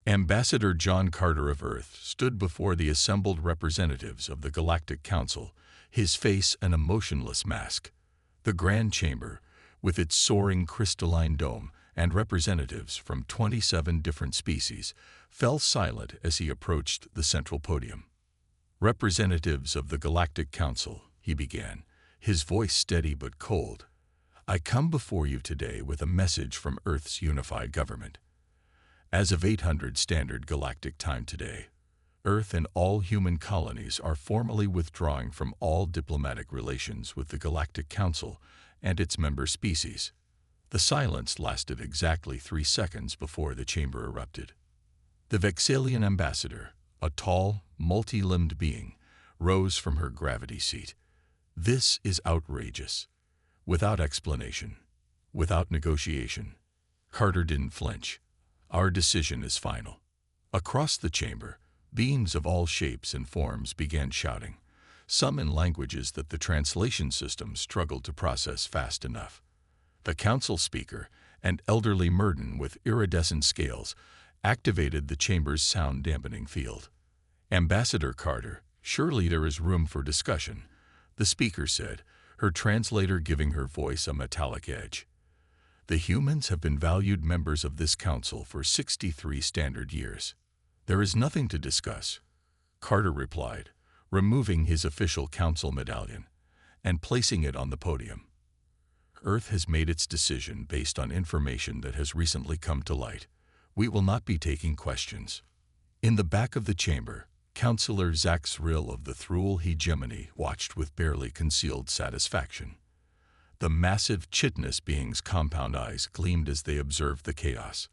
Ambassador John Carter of Earth stood before the assembled representatives of the Galactic Council, his face an emotionless mask. The Grand Chamber, with its soaring crystalline dome and representatives from 27 different species, fell silent as he approached the central podium. "Representatives of the Galactic Council," he began, his voice steady but cold, "I come before you today with a message from Earth's unified government. As of 800 Standard Galactic Time today, Earth and all human colonies are formally withdrawing from all diplomatic relations with the Galactic Council and its member species." The silence lasted exactly 3 seconds before the chamber erupted. The Vexalian ambassador, a tall, multi-limbed being, rose from her gravity seat. "This is outrageous. Without explanation, without negotiation." Carter didn't flinch. "Our decision is final." Across the chamber, beings of all shapes and forms began shouting, some in languages that the translation system struggled to process fast enough. The council speaker, an elderly Murden with iridescent scales, activated the chamber's sound-dampening field. "Ambassador Carter, surely there is room for discussion," the speaker said, her translator giving her voice a metallic edge. "The humans have been valued members of this council for 63 standard years. There is nothing to discuss," Carter replied, removing his official council medallion and placing it on the podium. "Earth has made its decision based on information that has recently come to light. We will not be taking questions." In the back of the chamber, Councillor Zach Srill of the Thruel Hegemony watched with barely concealed satisfaction. The massive chitinous being's compound eyes gleamed as they observed the chaos.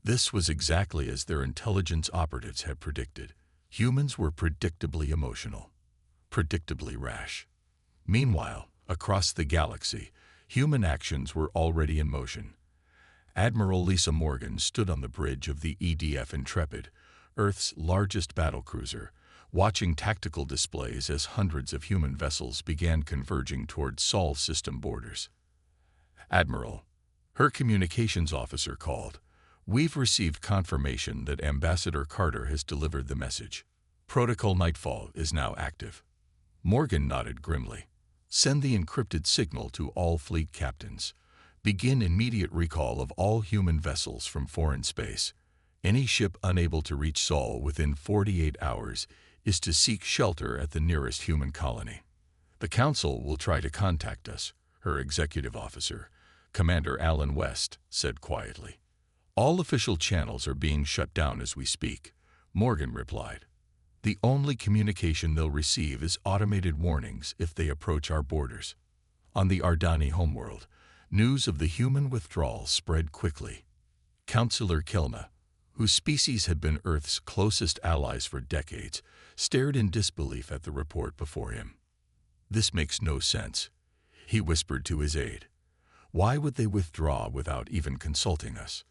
This was exactly as their intelligence operatives had predicted. Humans were predictably emotional, predictably rash. Meanwhile, across the galaxy, human actions were already in motion. Admiral Lisa Morgan stood on the bridge of the EDF Intrepid, Earth's largest battlecruiser, watching tactical displays as hundreds of human vessels began converging toward Sol system borders. "Admiral," her communications officer called, "we've received confirmation that Ambassador Carter has delivered the message. Protocol Nightfall is now active." Morgan nodded grimly. "Send the encrypted signal to all fleet captains. Begin immediate recall of all human vessels from foreign space. Any ship unable to reach Sol within 48 hours is to seek shelter at the nearest human colony. The Council will try to contact us," her executive officer, Commander Alan West, said quietly. "All official channels are being shut down as we speak," Morgan replied. "The only communication they'll receive is automated warnings if they approach our borders." On the Ardani homeworld, news of the human withdrawal spread quickly. Councillor Kilna, whose species had been Earth's closest allies for decades, stared in disbelief at the report before him. "This makes no sense," he whispered to his aide. "Why would they withdraw without even consulting us?"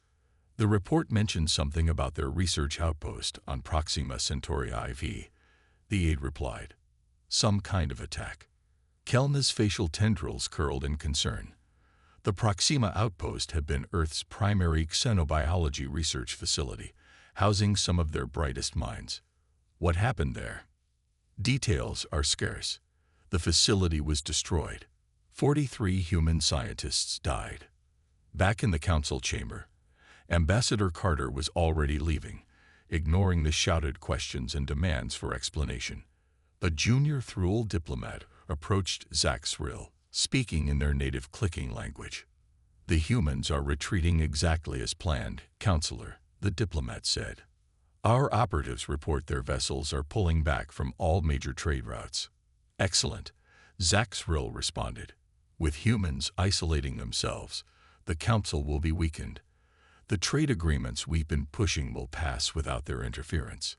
The report mentioned something about their research outpost on Proxima Centauri IV, the aide replied. "Some kind of attack." Kelna's facial tendrils curled in concern. The Proxima outpost had been Earth's primary xenobiology research facility, housing some of their brightest minds. What happened there? Details are scarce. The facility was destroyed. 43 human scientists died. Back in the council chamber, Ambassador Carter was already leaving, ignoring the shouted questions and demands for explanation. A junior Thruel diplomat approached Zach Srill, speaking in their native clicking language. "The humans are retreating exactly as planned, Counselor," the diplomat said. "Our operatives report their vessels are pulling back from all major trade routes." "Excellent," Zach Srill responded. "With humans isolating themselves, the Council will be weakened. The trade agreements we've been pushing will pass without their interference."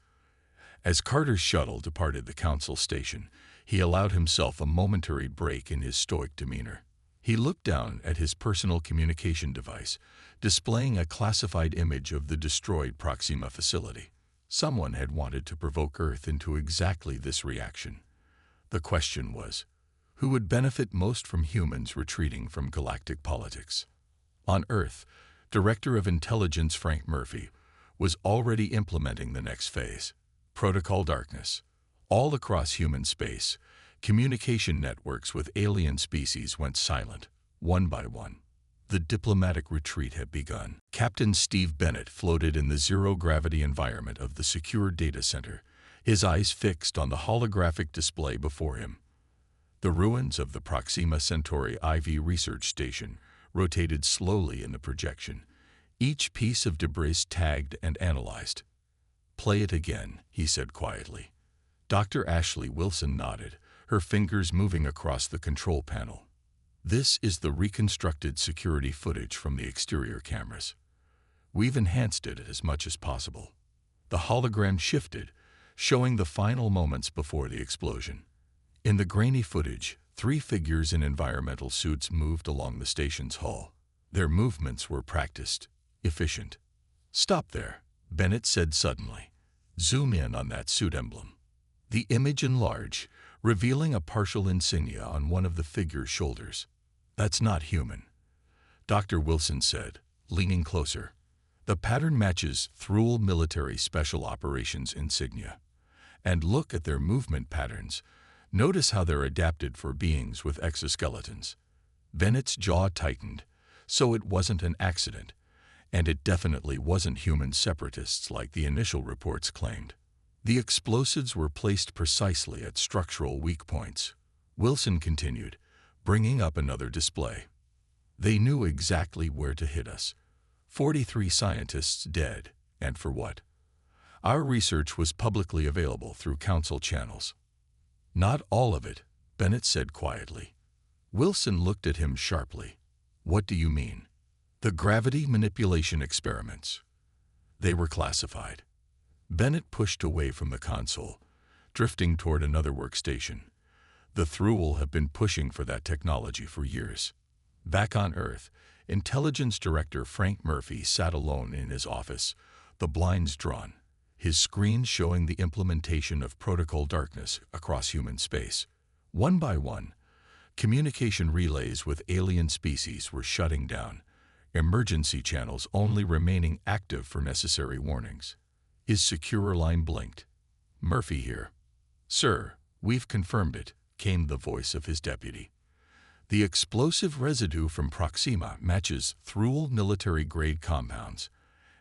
As Carter's shuttle departed the Council station, he allowed himself a momentary break in his stoic demeanor. He looked down at his personal communication device, displaying a classified image of the destroyed Proxima facility. Someone had wanted to provoke Earth into exactly this reaction. The question was, who would benefit most from humans retreating from galactic politics? On Earth, Director of Intelligence Frank Murphy was already implementing the next phase. Protocol darkness. All across human space, communication networks with alien species went silent, one by one. The diplomatic retreat had begun. Captain Steve Bennett floated in the zero-gravity environment of the secure data center, his eyes fixed on the holographic display before him. The ruins of the Proxima Centauri IV research station rotated slowly in the projection, each piece of debris tagged and analyzed. "Play it again," he said quietly. Dr. Ashley Wilson nodded, her fingers moving across the control panel. "This is the reconstructed security footage from the exterior cameras. We've enhanced it as much as possible." The hologram shifted, showing the final moments before the explosion. In the grainy footage, 3 figures in environmental suits moved along the station's hull. Their movements were practiced, efficient. "Stop there," Bennett said suddenly. "Zoom in on that suit emblem." The image enlarged, revealing a partial insignia on one of the figure's shoulders. "That's not human," Dr. Wilson said, leaning closer. "The pattern matches Thruul military special operations insignia. And look at their movement patterns. Notice how they're adapted for beings with exoskeletons." Bennett's jaw tightened. So it wasn't an accident, and it definitely wasn't human separatists like the initial reports claimed. The explosives were placed precisely at structural weak points. Wilson continued, bringing up another display. "They knew exactly where to hit us. 43 scientists dead, and for what? Our research was publicly available through council channels." "Not all of it," Bennett said quietly. Wilson looked at him sharply. "What do you mean?" "The gravity manipulation experiments. They were classified." Bennett pushed away from the console, drifting toward another workstation. The Thruul have been pushing for that technology for years. Back on Earth, Intelligence Director Frank Murphy sat alone in his office, the blinds drawn, his screen showing the implementation of protocol darkness across human space. One by one, communication relays with alien species were shutting down, emergency channels only remaining active for necessary warnings. His secure line blinked. "Murphy here." "Sir, we've confirmed it," came the voice of his deputy. "The explosive residue from Proxima matches Thruul military-grade compounds,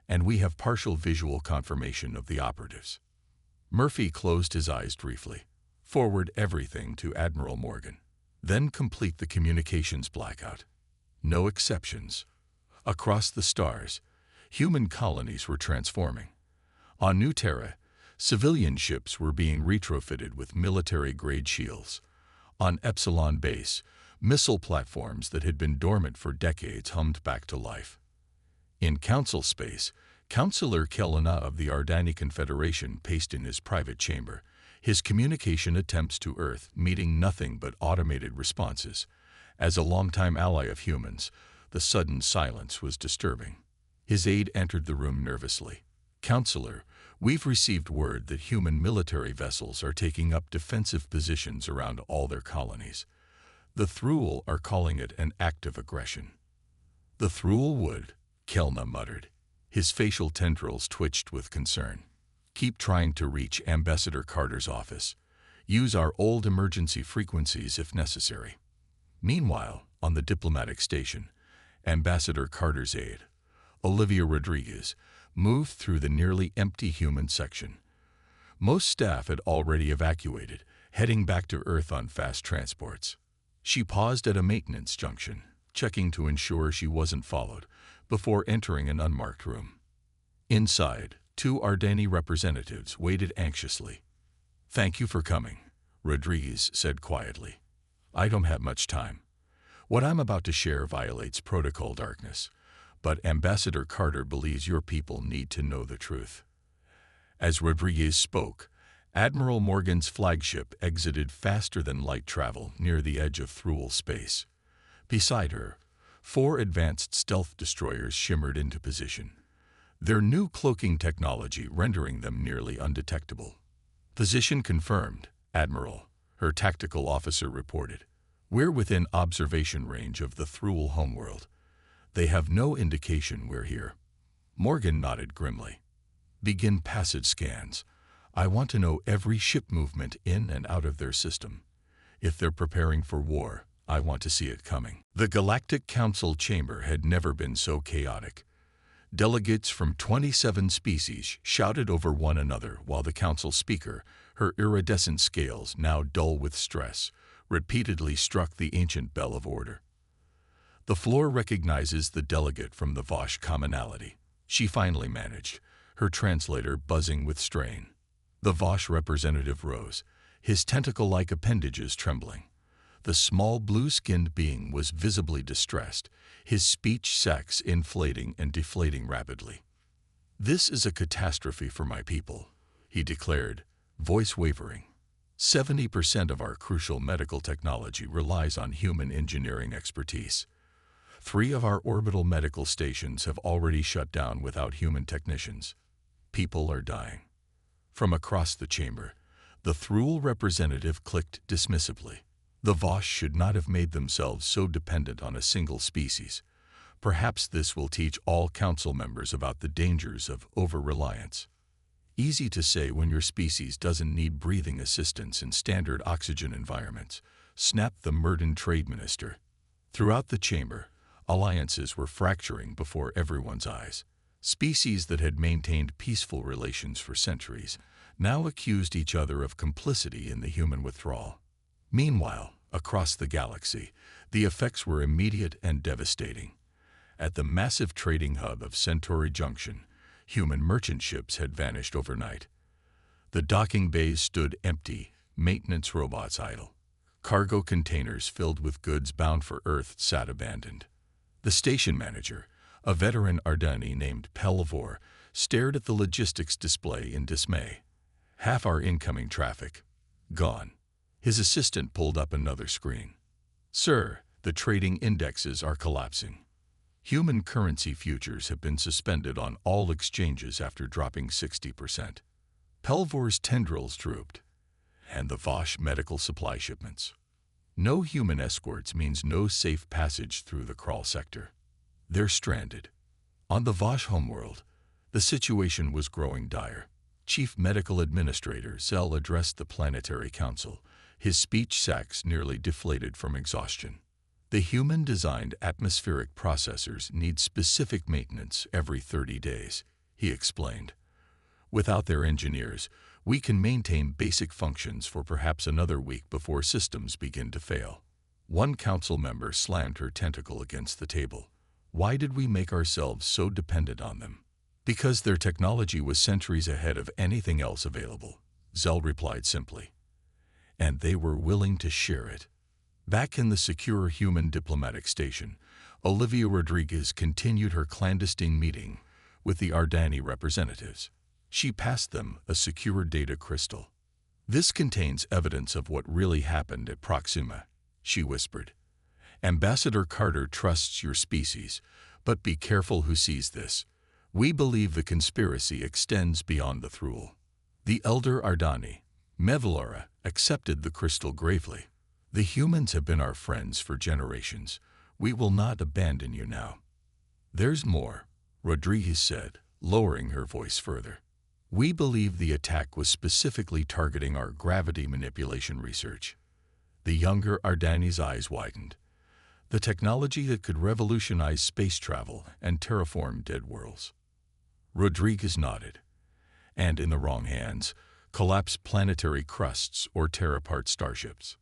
and we have partial visual confirmation of the operatives." Murphy closed his eyes briefly. "Forward everything to Admiral Morgan. Then complete the communications blackout. No exceptions." Across the stars, human colonies were transforming. On New Terra, civilian ships were being retrofitted with military-grade shields. On Epsilon Base, missile platforms that had been dormant for decades hummed back to life. In Council space, Councillor Kelena of the Ardani Confederation paced in his private chamber, his communication attempts to Earth meeting nothing but automated responses. As a longtime ally of humans, the sudden silence was disturbing. His aide entered the room nervously. "Councillor, we've received word that human military vessels are taking up defensive positions around all their colonies. The Thruul are calling it an act of aggression." "The Thruul would," Kelna muttered. His facial tendrils twitched with concern. "Keep trying to reach Ambassador Carter's office. Use our old emergency frequencies if necessary." Meanwhile, on the diplomatic station, Ambassador Carter's aide, Olivia Rodriguez, moved through the nearly empty human section. Most staff had already evacuated, heading back to Earth on fast transports. She paused at a maintenance junction, checking to ensure she wasn't followed, before entering an unmarked room. Inside, 2 Ardani representatives waited anxiously. "Thank you for coming," Rodriguez said quietly. "I don't have much time. What I'm about to share violates protocol darkness, but Ambassador Carter believes your people need to know the truth." As Rodriguez spoke, Admiral Morgan's flagship exited faster than light travel near the edge of Thruul space. Beside her, 4 advanced stealth destroyers shimmered into position, their new cloaking technology rendering them nearly undetectable. "Position confirmed, Admiral," her tactical officer reported. "We're within observation range of the Thruul homeworld. They have no indication we're here." Morgan nodded grimly. Begin passage scans. I want to know every ship movement in and out of their system. If they're preparing for war, I want to see it coming." The Galactic Council chamber had never been so chaotic. Delegates from 27 species shouted over one another while the council speaker, her iridescent scales now dull with stress, repeatedly struck the ancient bell of order. The floor recognizes the delegate from the Vosh commonality. She finally managed, her translator buzzing with strain. The Vosh representative rose, his tentacle-like appendages trembling. The small blue-skinned being was visibly distressed, his speech sacs inflating and deflating rapidly. "This is a catastrophe for my people," he declared, voice wavering. 70% of our crucial medical technology relies on human engineering expertise. 3 of our orbital medical stations have already shut down without human technicians. People are dying. From across the chamber, the Thruul representative clicked dismissively. The Vosh should not have made themselves so dependent on a single species. Perhaps this will teach all council members about the dangers of over-reliance. Easy to say when your species doesn't need breathing assistance in standard oxygen environments, snapped the Murden trade minister. Throughout the chamber, alliances were fracturing before everyone's eyes. Species that had maintained peaceful relations for centuries now accused each other of complicity in the human withdrawal. Meanwhile, across the galaxy, the effects were immediate and devastating. At the massive trading hub of Centauri Junction, human merchant ships had vanished overnight. The docking bays stood empty, maintenance robots idle. Cargo containers filled with goods bound for Earth sat abandoned. The station manager, a veteran Ardani named Pelvor, stared at the logistics display in dismay. Half our incoming traffic, gone. His assistant pulled up another screen. "Sir, the trading indexes are collapsing. Human currency futures have been suspended on all exchanges after dropping 60%. Pelvor's tendrils drooped. And the Vosh medical supply shipments. No human escorts means no safe passage through the crawl sector. They're stranded." On the Vosh homeworld, the situation was growing dire. Chief Medical Administrator Zell addressed the Planetary Council, his speech sacs nearly deflated from exhaustion. "The human-designed atmospheric processors need specific maintenance every 30 days, he explained. "Without their engineers, we can maintain basic functions for perhaps another week before systems begin to fail." One council member slammed her tentacle against the table. "Why did we make ourselves so dependent on them?" "Because their technology was centuries ahead of anything else available," Zell replied simply. "And they were willing to share it." Back in the secure human diplomatic station, Olivia Rodriguez continued her clandestine meeting with the Ardani representatives. She passed them a secure data crystal. "This contains evidence of what really happened at Proxima," she whispered. "Ambassador Carter trusts your species, but be careful who sees this. We believe the conspiracy extends beyond the Thruul." The elder Ardani, Mevlora, accepted the crystal gravely. "The humans have been our friends for generations. We will not abandon you now." "There's more," Rodriguez said, lowering her voice further. "We believe the attack was specifically targeting our gravity manipulation research." The younger Ardani's eyes widened. "The technology that could revolutionize space travel and terraform dead worlds." Rodriguez nodded. "And in the wrong hands, collapse planetary crusts or tear apart starships."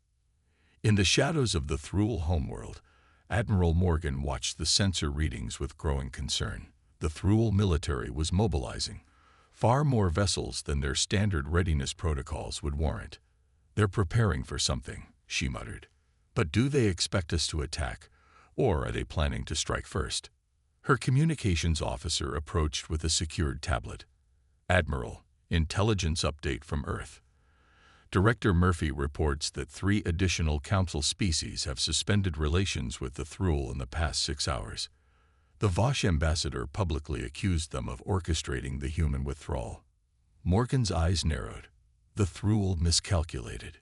In the shadows of the Thruul homeworld, Admiral Morgan watched the sensor readings with growing concern. The Thruul military was mobilizing, far more vessels than their standard readiness protocols would warrant. "They're preparing for something," she muttered. "But do they expect us to attack, or are they planning to strike first?" Her communications officer approached with a secured tablet. "Admiral, intelligence update from Earth. Director Murphy reports that 3 additional Council species have suspended relations with the Thruul in the past 6 hours. The Vosh ambassador publicly accused them of orchestrating the human withdrawal." Morgan's eyes narrowed. The Thruul miscalculated.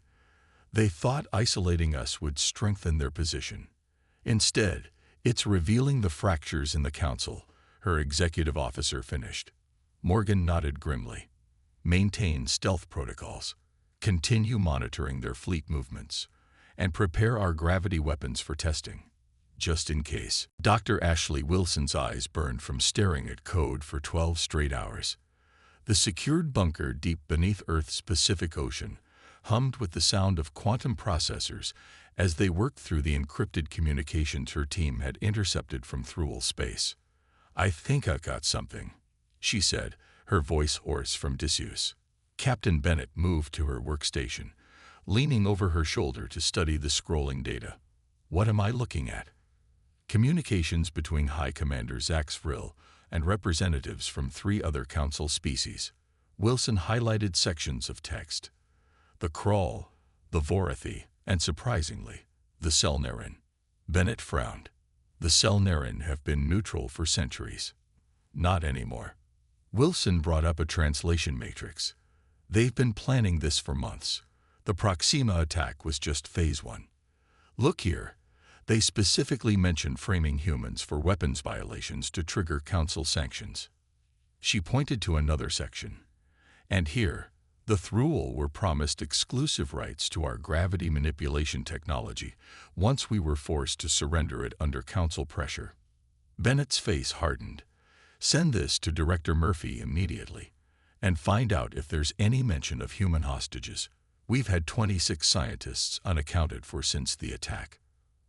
They thought isolating us would strengthen their position. Instead, it's revealing the fractures in the Council, her executive officer finished. Morgan nodded grimly. Maintain stealth protocols. Continue monitoring their fleet movements. And prepare our gravity weapons for testing. Just in case. Dr. Ashley Wilson's eyes burned from staring at code for 12 straight hours. The secured bunker deep beneath Earth's Pacific Ocean hummed with the sound of quantum processors as they worked through the encrypted communications her team had intercepted from Thruel space. "I think I got something," she said, her voice hoarse from disuse. Captain Bennett moved to her workstation, leaning over her shoulder to study the scrolling data. "What am I looking at?" Communications between High Commander Zax Frill and representatives from 3 other Council species. Wilson highlighted sections of text. The Crawl, the Vorathi, and surprisingly, the Selnarin. Bennett frowned. The Selnarin have been neutral for centuries. Not anymore. Wilson brought up a translation matrix. They've been planning this for months. The Proxima attack was just phase 1. Look here. They specifically mentioned framing humans for weapons violations to trigger Council sanctions. She pointed to another section. And here, the Thruel were promised exclusive rights to our gravity manipulation technology once we were forced to surrender it under Council pressure. Bennett's face hardened. "Send this to Director Murphy immediately, and find out if there's any mention of human hostages. We've had 26 scientists unaccounted for since the attack."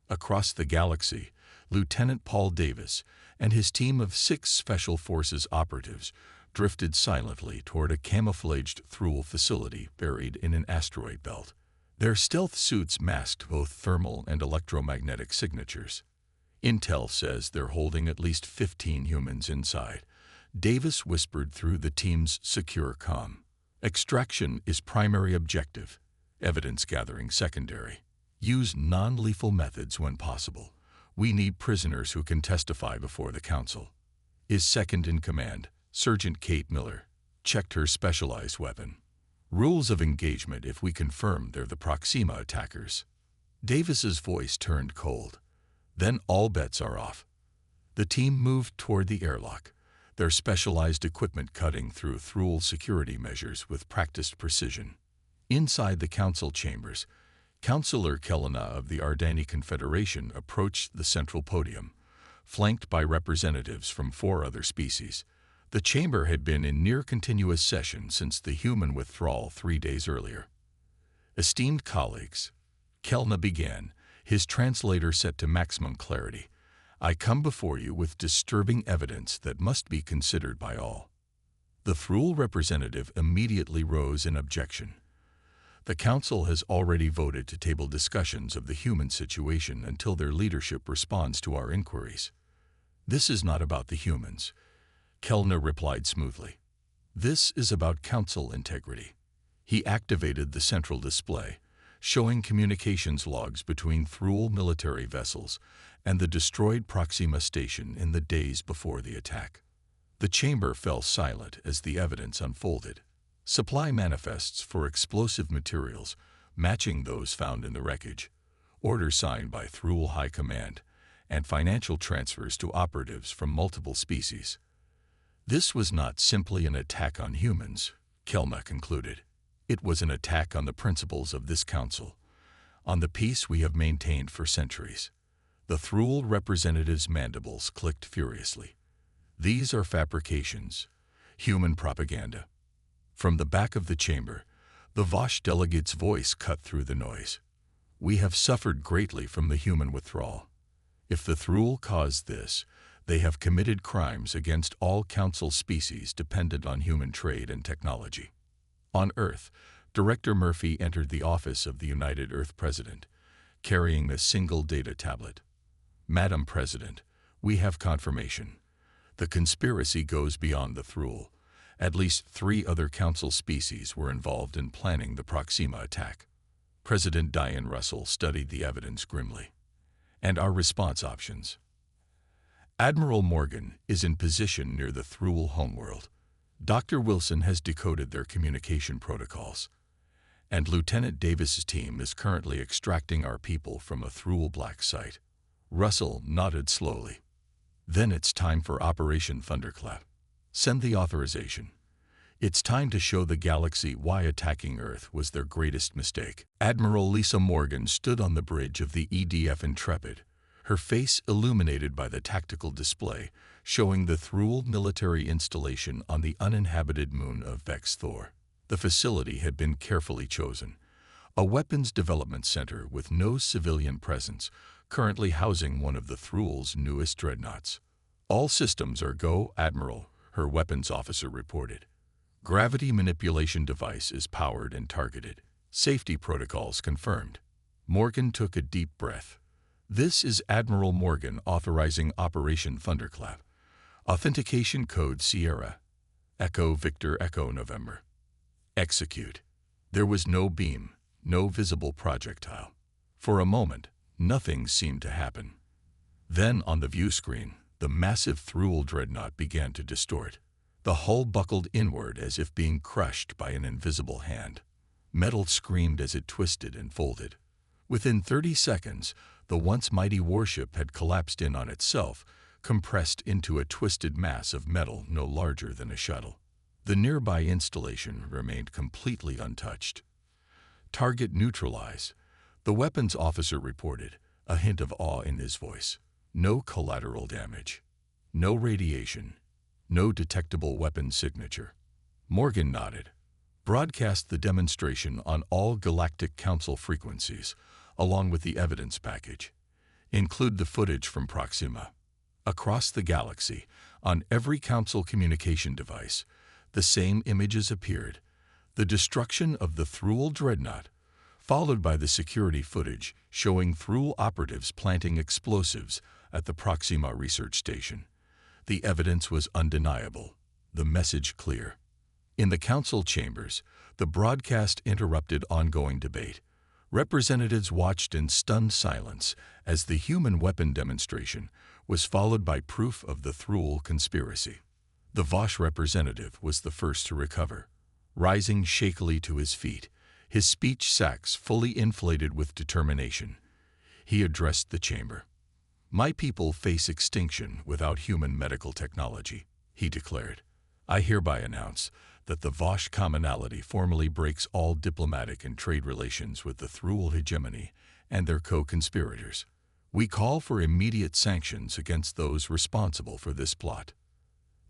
Across the galaxy, Lieutenant Paul Davis and his team of 6 Special Forces operatives drifted silently toward a camouflaged Thruel facility buried in an asteroid belt. Their stealth suits masked both thermal and electromagnetic signatures. "Intel says they're holding at least 15 humans inside," Davis whispered through the team's secure comm. "Extraction is primary objective, evidence gathering secondary. Use non-lethal methods when possible. We need prisoners who can testify before the Council." His second in command, Sergeant Kate Miller, checked her specialized weapon. "Rules of engagement if we confirm they're the Proxima attackers." Davis's voice turned cold. "Then all bets are off." The team moved toward the airlock, their specialized equipment cutting through Thruel security measures with practiced precision. Inside the Council chambers, Councillor Kelena of the Ardani Confederation approached the central podium, flanked by representatives from 4 other species. The chamber had been in near-continuous session since the human withdrawal 3 days earlier. "Esteemed colleagues," Kelna began, his translator set to maximum clarity, "I come before you with disturbing evidence that must be considered by all." The Thruel representative immediately rose in objection. "The Council has already voted to table discussions of the human situation until their leadership responds to our inquiries." "This is not about the humans," Kellner replied smoothly. "This is about Council integrity." He activated the central display, showing communications logs between Thruel military vessels and the destroyed Proxima station in the days before the attack. The chamber fell silent as the evidence unfolded. Supply manifests for explosive materials, matching those found in the wreckage, orders signed by Thruel High Command, and financial transfers to operatives from multiple species. This was not simply an attack on humans, Kelma concluded. It was an attack on the principles of this Council, on the peace we have maintained for centuries. The Thruel representative's mandibles clicked furiously. "These are fabrications, human propaganda." From the back of the chamber, the Vosh delegate's voice cut through the noise. "We have suffered greatly from the human withdrawal. If the Thruel caused this, they have committed crimes against all Council species dependent on human trade and technology." On Earth, Director Murphy entered the office of the United Earth President, carrying a single data tablet. "Madam President, we have confirmation. The conspiracy goes beyond the Thruel. At least 3 other Council species were involved in planning the Proxima attack." President Diane Russell studied the evidence grimly. "And our response options?" "Admiral Morgan is in position near the Thruel homeworld. Dr. Wilson has decoded their communication protocols. And Lieutenant Davis's team is currently extracting our people from a Thruel black site." Russell nodded slowly. "Then it's time for Operation Thunderclap." Send the authorization. It's time to show the galaxy why attacking Earth was their greatest mistake. Admiral Lisa Morgan stood on the bridge of the EDF Intrepid, her face illuminated by the tactical display, showing the Thule military installation on the uninhabited moon of Vex Thor. The facility had been carefully chosen, a weapons development center with no civilian presence, currently housing one of the Thule's newest dreadnoughts. All systems are go, Admiral, her weapons officer reported. Gravity manipulation device is powered and targeted. Safety protocols confirmed. Morgan took a deep breath. This is Admiral Morgan authorizing Operation Thunderclap. Authentication code Sierra. Echo Victor Echo November. Execute. There was no beam, no visible projectile. For a moment, nothing seemed to happen. Then on the view screen, the massive Thule dreadnought began to distort. The hull buckled inward as if being crushed by an invisible hand. Metal screamed as it twisted and folded. Within 30 seconds, the once mighty warship had collapsed in on itself, compressed into a twisted mass of metal no larger than a shuttle. The nearby installation remained completely untouched. Target neutralize, the weapons officer reported, a hint of awe in his voice. No collateral damage. No radiation. No detectable weapon signature. Morgan nodded. Broadcast the demonstration on all Galactic Council frequencies, along with the evidence package. Include the footage from Proxima. Across the galaxy, on every Council communication device, the same images appeared. The destruction of the Thule dreadnought, followed by the security footage showing Thule operatives planting explosives at the Proxima research station. The evidence was undeniable, the message clear. In the council chambers, the broadcast interrupted ongoing debate. Representatives watched in stunned silence as the human weapon demonstration was followed by proof of the Thule conspiracy. The Vosh representative was the first to recover. Rising shakily to his feet, his speech sacs fully inflated with determination, he addressed the chamber. "My people face extinction without human medical technology," he declared. "I hereby announce that the Vosh commonality formally breaks all diplomatic and trade relations with the Thule hegemony and their co-conspirators. We call for immediate sanctions against those responsible for this plot."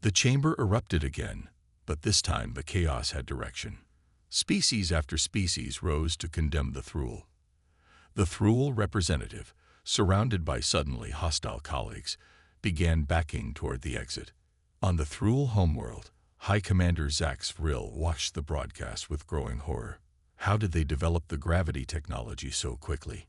The chamber erupted again, but this time the chaos had direction. Species after species rose to condemn the Thule. The Thule representative, surrounded by suddenly hostile colleagues, began backing toward the exit. On the Thule homeworld, High Commander Zax Vrill watched the broadcast with growing horror. How did they develop the gravity technology so quickly?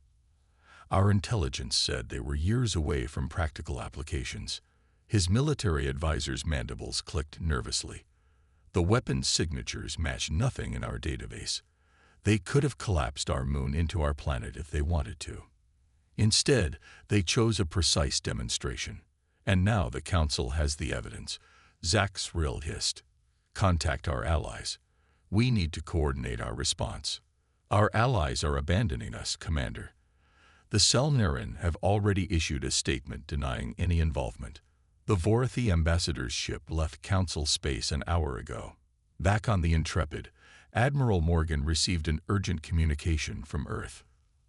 Our intelligence said they were years away from practical applications. His military advisor's mandibles clicked nervously. The weapons signatures matched nothing in our database. They could have collapsed our moon into our planet if they wanted to. Instead, they chose a precise demonstration. And now the Council has the evidence. Zax Vrill hissed. "Contact our allies. We need to coordinate our response." "Our allies are abandoning us, Commander." The Selnarin have already issued a statement denying any involvement. The Vorathi ambassador's ship left Council space an hour ago. Back on the Intrepid, Admiral Morgan received an urgent communication from Earth.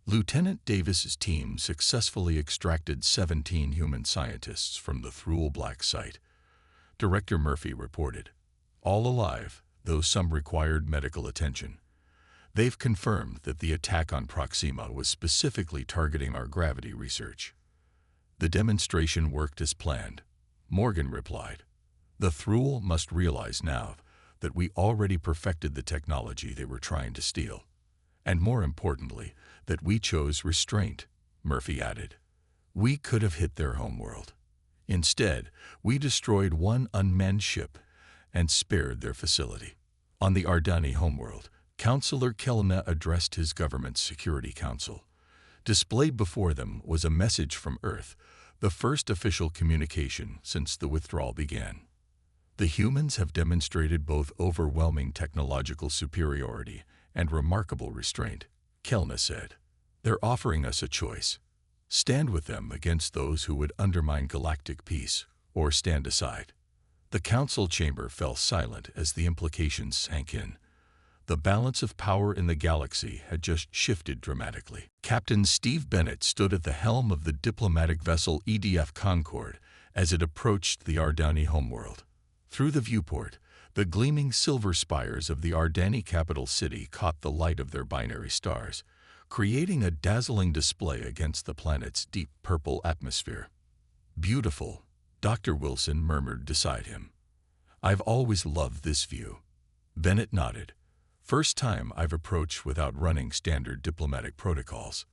Lieutenant Davis's team successfully extracted 17 human scientists from the Thule Black site. Director Murphy reported. All alive, though some required medical attention. They've confirmed that the attack on Proxima was specifically targeting our gravity research. The demonstration worked as planned. Morgan replied. The Thule must realize now that we already perfected the technology they were trying to steal. And more importantly, that we chose restraint, Murphy added. We could have hit their homeworld. Instead, we destroyed one unmanned ship and spared their facility. On the Ardani homeworld, Councillor Kelna addressed his government's Security Council. Displayed before them was a message from Earth, the first official communication since the withdrawal began. The humans have demonstrated both overwhelming technological superiority and remarkable restraint, Kelna said. They're offering us a choice. Stand with them against those who would undermine galactic peace, or stand aside. The council chamber fell silent as the implications sank in. The balance of power in the galaxy had just shifted dramatically. Captain Steve Bennett stood at the helm of the diplomatic vessel EDF Concord as it approached the Ardani homeworld. Through the viewport, the gleaming silver spires of the Ardani capital city caught the light of their binary stars, creating a dazzling display against the planet's deep purple atmosphere. "Beautiful," Dr. Wilson murmured beside him. "I've always loved this view." Bennett nodded. "First time I've approached without running standard diplomatic protocols.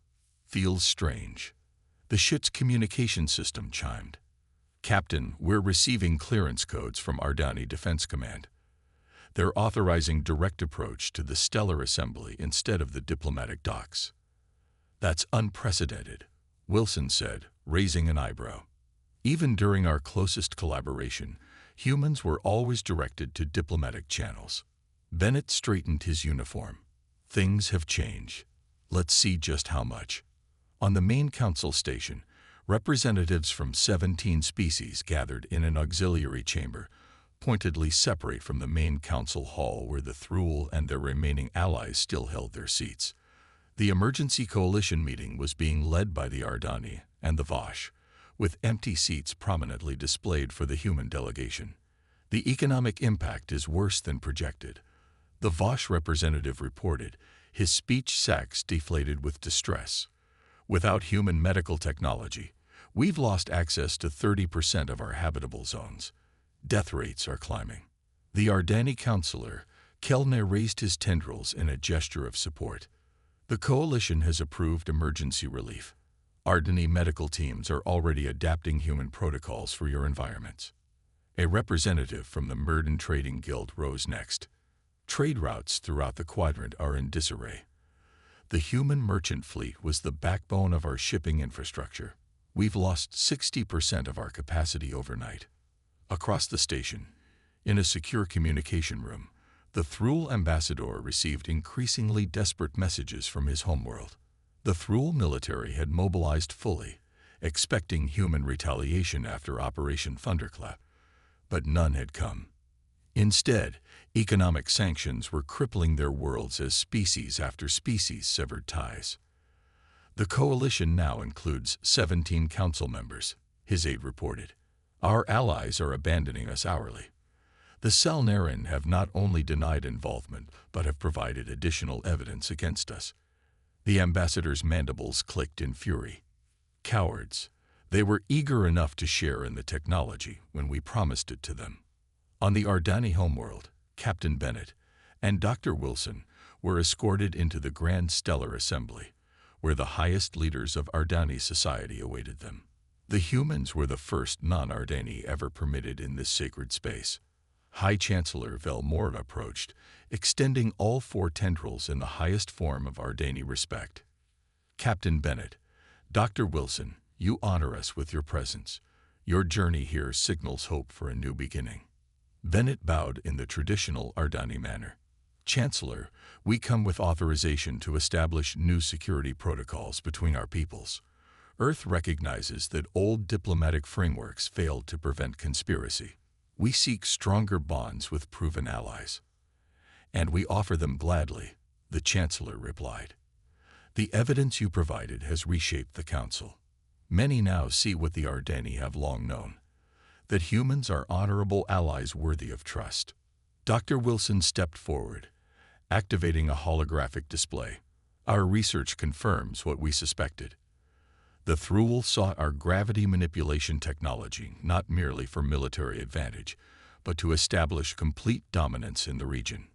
Feels strange." The ship's communication system chimed. "Captain, we're receiving clearance codes from Ardani Defense Command. They're authorizing direct approach to the stellar assembly instead of the diplomatic docks." "That's unprecedented," Wilson said, raising an eyebrow. "Even during our closest collaboration, humans were always directed to diplomatic channels." Bennett straightened his uniform. "Things have changed. Let's see just how much." On the main council station, representatives from 17 species gathered in an auxiliary chamber, pointedly separate from the main council hall where the Thruul and their remaining allies still held their seats. The emergency coalition meeting was being led by the Ardani and the Vosh, with empty seats prominently displayed for the human delegation. "The economic impact is worse than projected," the Vosh representative reported, his speech sacs deflated with distress. "Without human medical technology, we've lost access to 30% of our habitable zones. Death rates are climbing." The Ardani councillor, Kellner, raised his tendrils in a gesture of support. "The coalition has approved emergency relief. Ardani medical teams are already adapting human protocols for your environments." A representative from the Murden Trading Guild rose next. "Trade routes throughout the quadrant are in disarray. The human merchant fleet was the backbone of our shipping infrastructure. We've lost 60% of our capacity overnight." Across the station, in a secure communication room, the Thruul ambassador received increasingly desperate messages from his homeworld. The Thruul military had mobilized fully, expecting human retaliation after Operation Thunderclap, but none had come. Instead, economic sanctions were crippling their worlds as species after species severed ties. "The coalition now includes 17 council members," his aide reported. "Our allies are abandoning us hourly. The Selnarin have not only denied involvement, but have provided additional evidence against us." The ambassador's mandibles clicked in fury. "Cowards. They were eager enough to share in the technology when we promised it to them." On the Ardani homeworld, Captain Bennett and Dr. Wilson were escorted into the Grand Stellar Assembly, where the highest leaders of Ardani society awaited them. The humans were the first non-Ardani ever permitted in this sacred space. High Chancellor Velmora approached, extending all 4 tendrils in the highest form of Ardani respect. "Captain Bennett, Dr. Wilson, you honor us with your presence. Your journey here signals hope for a new beginning." Bennett bowed in the traditional Ardani manner. "Chancellor, we come with authorization to establish new security protocols between our peoples. Earth recognizes that old diplomatic frameworks failed to prevent conspiracy. We seek stronger bonds with proven allies." "And we offer them gladly," the Chancellor replied. "The evidence you provided has reshaped the Council. Many now see what the Ardani have long known, that humans are honorable allies worthy of trust." Dr. Wilson stepped forward, activating a holographic display. "Our research confirms what we suspected. The Thruul sought our gravity manipulation technology not merely for military advantage, but to establish complete dominance in the region."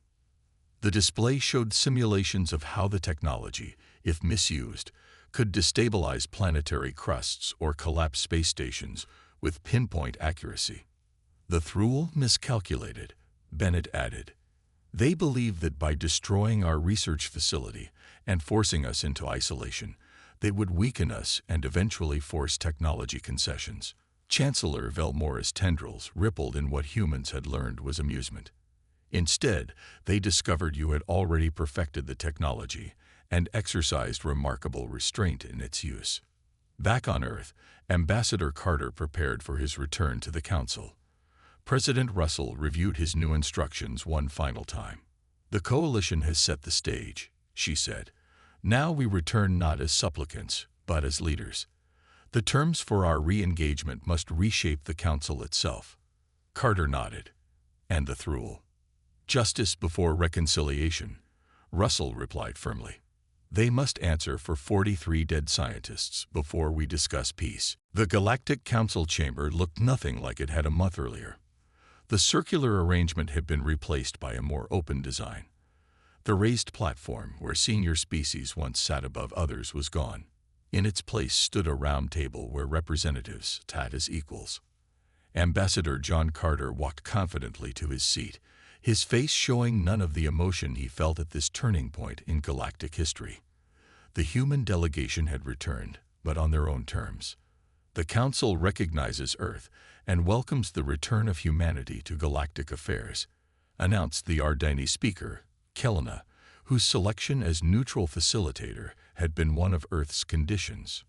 The display showed simulations of how the technology, if misused, could destabilize planetary crusts or collapse space stations with pinpoint accuracy. "The Thruul miscalculated," Bennett added. "They believe that by destroying our research facility and forcing us into isolation, they would weaken us and eventually force technology concessions." Chancellor Velmora's tendrils rippled in what humans had learned was amusement. "Instead, they discovered you had already perfected the technology and exercised remarkable restraint in its use." Back on Earth, Ambassador Carter prepared for his return to the Council. President Russell reviewed his new instructions one final time. "The coalition has set the stage," she said. "Now we return not as supplicants, but as leaders. The terms for our re-engagement must reshape the council itself." Carter nodded. "And the Thruul?" "Justice before reconciliation," Russell replied firmly. "They must answer for 43 dead scientists before we discuss peace." The Galactic Council chamber looked nothing like it had a month earlier. The circular arrangement had been replaced by a more open design. The raised platform where senior species once sat above others was gone. In its place stood a round table where representatives sat as equals. Ambassador John Carter walked confidently to his seat, his face showing none of the emotion he felt at this turning point in galactic history. The human delegation had returned, but on their own terms. "The Council recognizes Earth and welcomes the return of humanity to galactic affairs," announced the Ardani speaker, Kelena, whose selection as neutral facilitator had been one of Earth's conditions.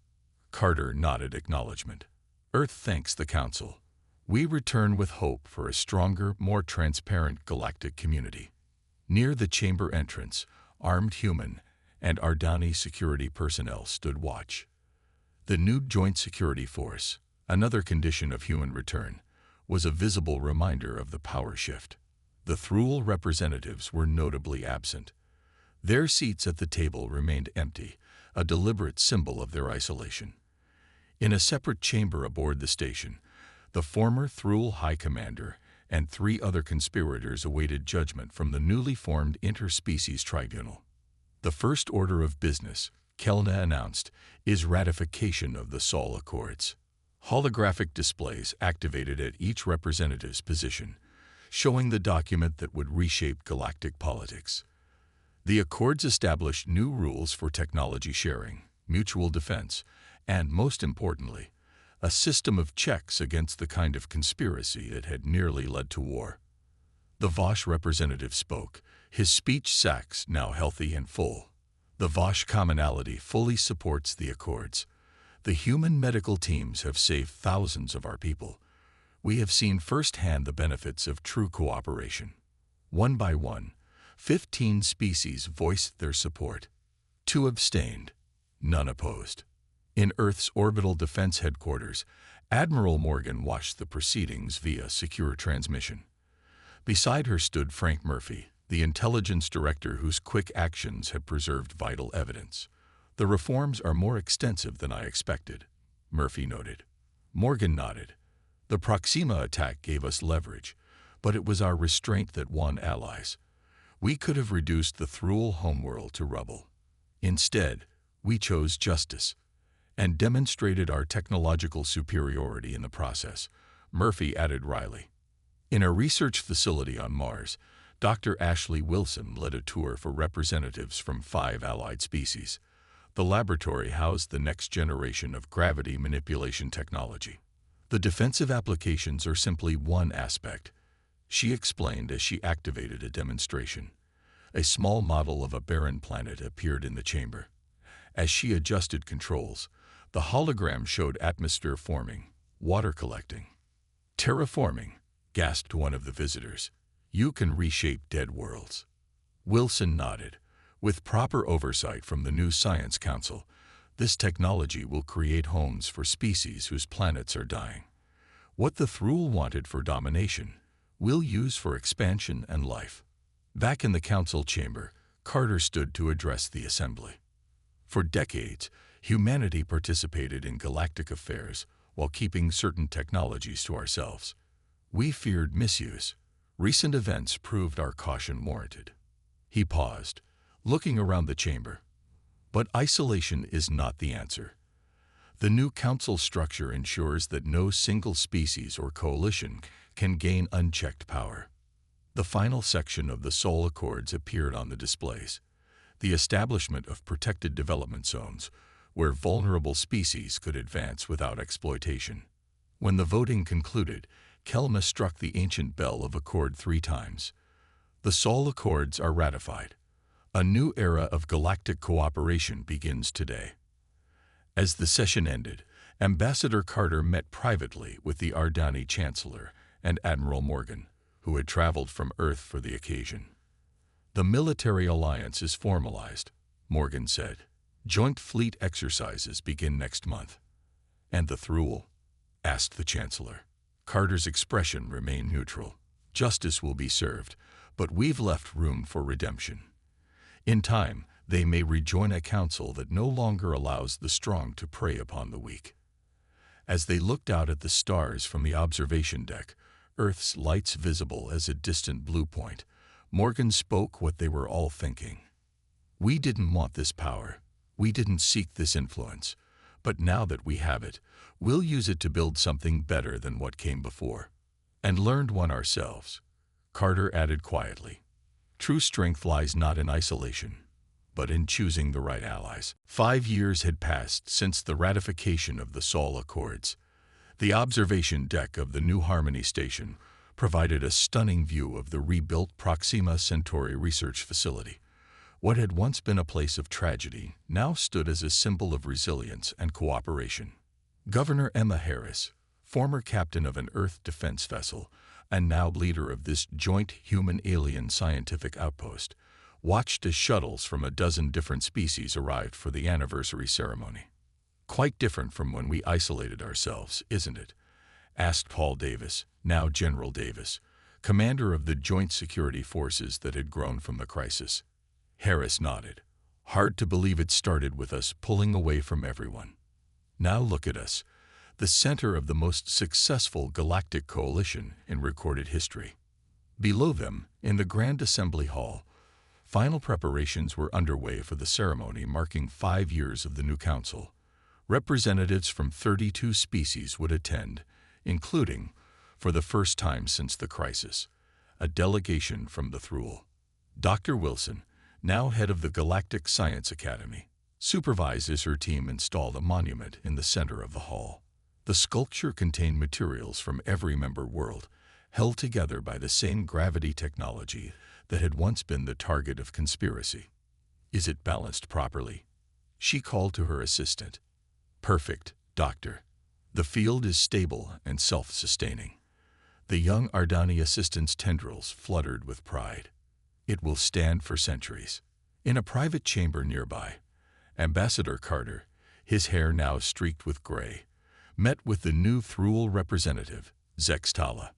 Carter nodded acknowledgement. "Earth thanks the Council. We return with hope for a stronger, more transparent galactic community." Near the chamber entrance, armed human and Ardani security personnel stood watch. The new Joint Security Force, another condition of human return, was a visible reminder of the power shift. The Thruul representatives were notably absent. Their seats at the table remained empty, a deliberate symbol of their isolation. In a separate chamber aboard the station, the former Thruul High Commander and 3 other conspirators awaited judgment from the newly formed Interspecies Tribunal. "The first order of business," Kelena announced, "is ratification of the Sol Accords." Holographic displays activated at each representative's position, showing the document that would reshape galactic politics. The Accords established new rules for technology sharing, mutual defense, and, most importantly, a system of checks against the kind of conspiracy that had nearly led to war. The Vosh representative spoke, his speech sacs now healthy and full. "The Vosh commonality fully supports the Accords. The human medical teams have saved thousands of our people. We have seen firsthand the benefits of true cooperation." One by one, 15 species voiced their support. 2 abstained, none opposed. In Earth's Orbital Defense Headquarters, Admiral Morgan watched the proceedings via secure transmission. Beside her stood Frank Murphy, the intelligence director whose quick actions had preserved vital evidence. "The reforms are more extensive than I expected," Murphy noted. Morgan nodded. "The Proxima attack gave us leverage, but it was our restraint that won allies. We could have reduced the Thruul homeworld to rubble. Instead, we chose justice and demonstrated our technological superiority in the process," Murphy added wryly. In a research facility on Mars, Dr. Ashley Wilson led a tour for representatives from 5 allied species. The laboratory housed the next generation of gravity manipulation technology. "The defensive applications are simply one aspect," she explained as she activated a demonstration. A small model of a barren planet appeared in the chamber. As she adjusted controls, the hologram showed atmosphere forming, water collecting. "Terraforming," gasped one of the visitors. "You can reshape dead worlds." Wilson nodded. "With proper oversight from the new Science Council, this technology will create homes for species whose planets are dying. What the Thruul wanted for domination, we'll use for expansion and life." Back in the council chamber, Carter stood to address the assembly. For decades, humanity participated in galactic affairs while keeping certain technologies to ourselves. We feared misuse. Recent events proved our caution warranted. He paused, looking around the chamber. But isolation is not the answer. The new council structure ensures that no single species or coalition can gain unchecked power. The final section of the Sol Accords appeared on the displays. The establishment of protected development zones, where vulnerable species could advance without exploitation. When the voting concluded, Kelma struck the ancient bell of Accord 3 times. The Sol Accords are ratified. A new era of galactic cooperation begins today. As the session ended, Ambassador Carter met privately with the Ardani Chancellor and Admiral Morgan, who had traveled from Earth for the occasion. "The military alliance is formalized," Morgan said. "Joint fleet exercises begin next month." "And the Thruel?" asked the Chancellor. Carter's expression remained neutral. "Justice will be served, but we've left room for redemption. In time, they may rejoin a council that no longer allows the strong to prey upon the weak." As they looked out at the stars from the observation deck, Earth's lights visible as a distant blue point, Morgan spoke what they were all thinking. "We didn't want this power. We didn't seek this influence. But now that we have it, we'll use it to build something better than what came before. And learned one ourselves." Carter added quietly, "True strength lies not in isolation, but in choosing the right allies." 5 years had passed since the ratification of the Sol Accords. The observation deck of the New Harmony Station provided a stunning view of the rebuilt Proxima Centauri research facility. What had once been a place of tragedy now stood as a symbol of resilience and cooperation. Governor Emma Harris, former captain of an Earth defense vessel and now leader of this joint human-alien scientific outpost, watched as shuttles from a dozen different species arrived for the anniversary ceremony. "Quite different from when we isolated ourselves, isn't it?" asked Paul Davis, now General Davis, commander of the Joint Security Forces that had grown from the crisis. Harris nodded. "Hard to believe it started with us pulling away from everyone. Now look at us, the center of the most successful galactic coalition in recorded history." Below them, in the Grand Assembly Hall, final preparations were underway for the ceremony marking 5 years of the new council. Representatives from 32 species would attend, including, for the first time since the crisis, a delegation from the Thruel. Dr. Wilson, now head of the Galactic Science Academy, supervised as her team installed a monument in the center of the hall. The sculpture contained materials from every member world, held together by the same gravity technology that had once been the target of conspiracy. "Is it balanced properly?" she called to her assistant. "Perfect, Doctor. The field is stable and self-sustaining." The young Ardani assistant's tendrils fluttered with pride. "It will stand for centuries." In a private chamber nearby, Ambassador Carter, his hair now streaked with gray, met with the new Thruel representative, Zextala.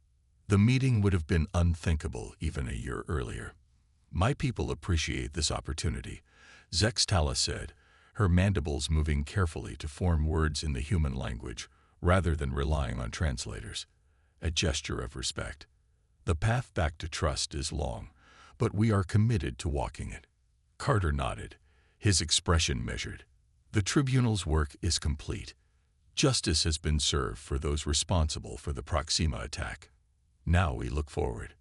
The meeting would have been unthinkable even a year earlier. "My people appreciate this opportunity," Zextala said, her mandibles moving carefully to form words in the human language, rather than relying on translators. A gesture of respect. "The path back to trust is long, but we are committed to walking it." Carter nodded, his expression measured. "The tribunal's work is complete. Justice has been served for those responsible for the Proxima attack. Now we look forward."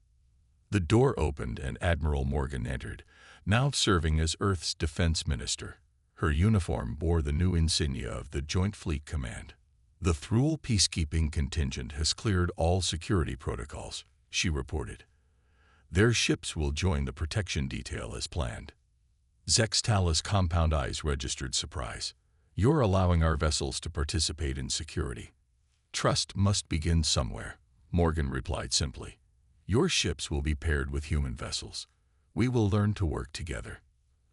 The door opened and Admiral Morgan entered, now serving as Earth's defense minister. Her uniform bore the new insignia of the Joint Fleet Command. "The Thruel peacekeeping contingent has cleared all security protocols," she reported. "Their ships will join the protection detail as planned." Zextala's compound eyes registered surprise. "You're allowing our vessels to participate in security." "Trust must begin somewhere," Morgan replied simply. "Your ships will be paired with human vessels. We will learn to work together."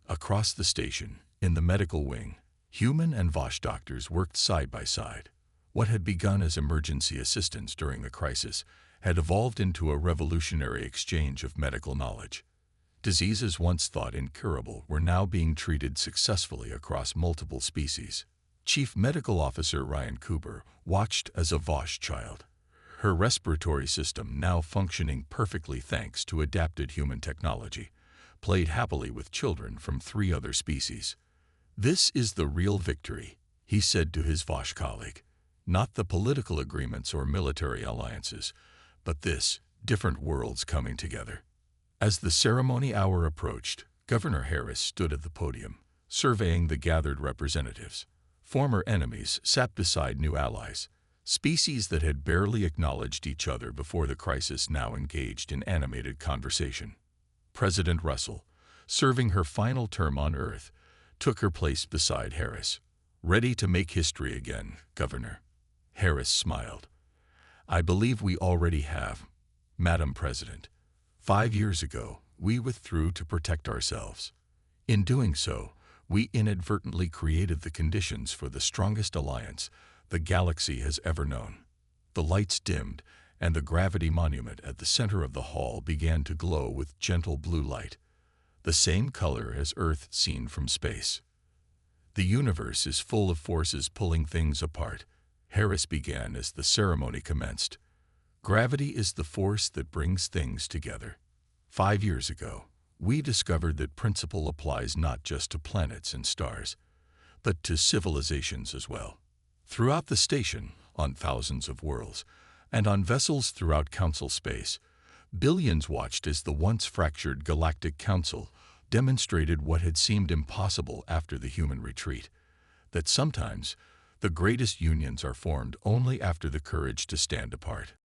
Across the station, in the medical wing, human and Vosh doctors worked side by side. What had begun as emergency assistance during the crisis had evolved into a revolutionary exchange of medical knowledge. Diseases once thought incurable were now being treated successfully across multiple species. Chief Medical Officer Ryan Cooper watched as a Vosh child, her respiratory system now functioning perfectly thanks to adapted human technology, played happily with children from 3 other species. "This is the real victory," he said to his Vosh colleague. "Not the political agreements or military alliances, but this, different worlds coming together." As the ceremony hour approached, Governor Harris stood at the podium, surveying the gathered representatives. Former enemies sat beside new allies. Species that had barely acknowledged each other before the crisis now engaged in animated conversation. President Russell, serving her final term on Earth, took her place beside Harris. "Ready to make history again, Governor?" Harris smiled. I believe we already have, Madam President. 5 years ago, we withdrew to protect ourselves. In doing so, we inadvertently created the conditions for the strongest alliance the galaxy has ever known. The lights dimmed, and the gravity monument at the center of the hall began to glow with gentle blue light, the same color as Earth seen from space. The universe is full of forces pulling things apart. Harris began as the ceremony commenced. Gravity is the force that brings things together. 5 years ago, we discovered that principle applies not just to planets and stars, but to civilizations as well. Throughout the station, on thousands of worlds, and on vessels throughout Council space, billions watched as the once fractured Galactic Council demonstrated what had seemed impossible after the human retreat, that sometimes the greatest unions are formed only after the courage to stand apart.